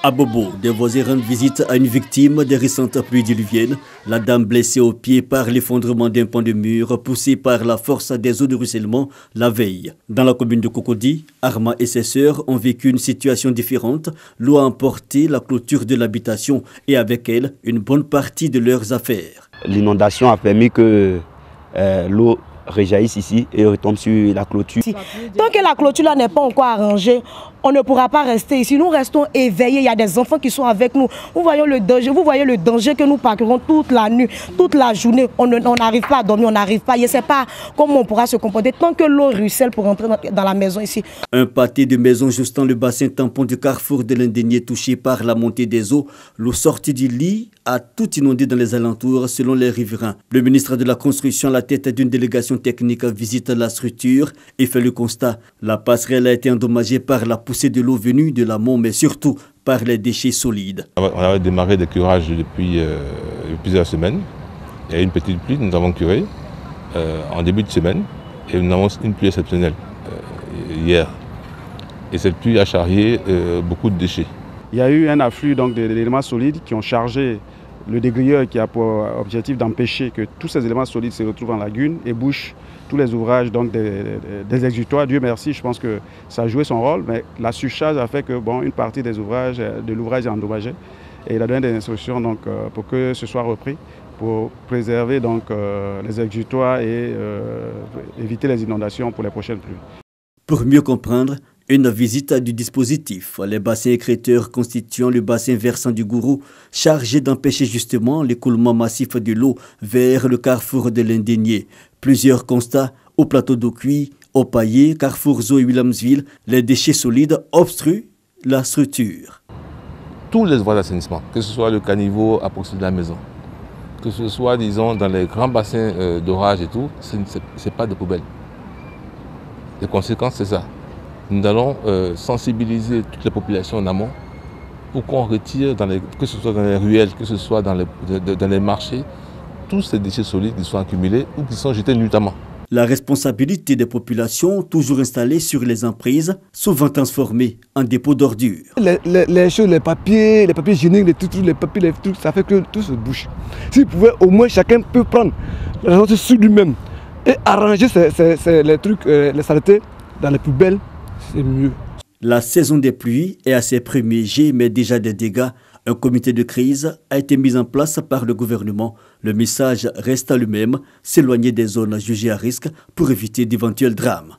À Bobo, des voisins rendent visite à une victime des récentes pluies diluviennes. La dame blessée au pied par l'effondrement d'un pan de mur poussé par la force des eaux de ruissellement la veille. Dans la commune de Cocody, Arma et ses sœurs ont vécu une situation différente. L'eau a emporté la clôture de l'habitation et avec elle une bonne partie de leurs affaires. L'inondation a permis que l'eau rejaillisse ici et retombe sur la clôture. Tant que la clôture là n'est pas encore arrangée, on ne pourra pas rester ici. Nous restons éveillés. Il y a des enfants qui sont avec nous. Vous voyez le danger que nous parcourons toute la nuit, toute la journée. On n'arrive pas à dormir, on n'arrive pas. Je ne sais pas comment on pourra se comporter tant que l'eau ruisselle pour entrer dans la maison ici. Un pâté de maisons justant le bassin tampon du carrefour de l'Indénié touché par la montée des eaux. L'eau sortie du lit a tout inondé dans les alentours selon les riverains. Le ministre de la Construction, à la tête d'une délégation technique, visite la structure et fait le constat. La passerelle a été endommagée par la poussée de l'eau venue de l'amont, mais surtout par les déchets solides. On avait démarré des curages depuis plusieurs semaines. Il y a eu une petite pluie, nous avons curé en début de semaine et nous avons une pluie exceptionnelle hier. Et cette pluie a charrié beaucoup de déchets. Il y a eu un afflux d'éléments solides qui ont chargé le dégrilleur qui a pour objectif d'empêcher que tous ces éléments solides se retrouvent en lagune et bouchent tous les ouvrages des exutoires. Dieu merci, je pense que ça a joué son rôle, mais la surcharge a fait que une partie des ouvrages, de l'ouvrage est endommagée. Et il a donné des instructions pour que ce soit repris, pour préserver les exutoires et éviter les inondations pour les prochaines pluies. Pour mieux comprendre, une visite du dispositif, les bassins écrêteurs constituant le bassin versant du Gourou, chargé d'empêcher justement l'écoulement massif de l'eau vers le carrefour de l'Indénié. Plusieurs constats au plateau d'eau cuit, au Paillé, Carrefour Zoo et Williamsville, les déchets solides obstruent la structure. Tous les voies d'assainissement, que ce soit le caniveau à proximité de la maison, que ce soit, disons, dans les grands bassins d'orage et tout, ce n'est pas de poubelles. Les conséquences, c'est ça. Nous allons sensibiliser toutes les populations en amont pour qu'on retire, que ce soit dans les ruelles, que ce soit dans les marchés, tous ces déchets solides qui sont accumulés ou qui sont jetés nuitamment. La responsabilité des populations, toujours installées sur les emprises, souvent transformées en dépôts d'ordures. Les choses, les papiers hygiéniques, les papiers, ça fait que tout se bouche. S'il pouvait, au moins chacun peut prendre la responsabilité sur lui-même et arranger les trucs, les saletés dans les poubelles, c'est mieux. La saison des pluies est à ses premiers jets, mais déjà des dégâts. Un comité de crise a été mis en place par le gouvernement. Le message reste le même, s'éloigner des zones jugées à risque pour éviter d'éventuels drames.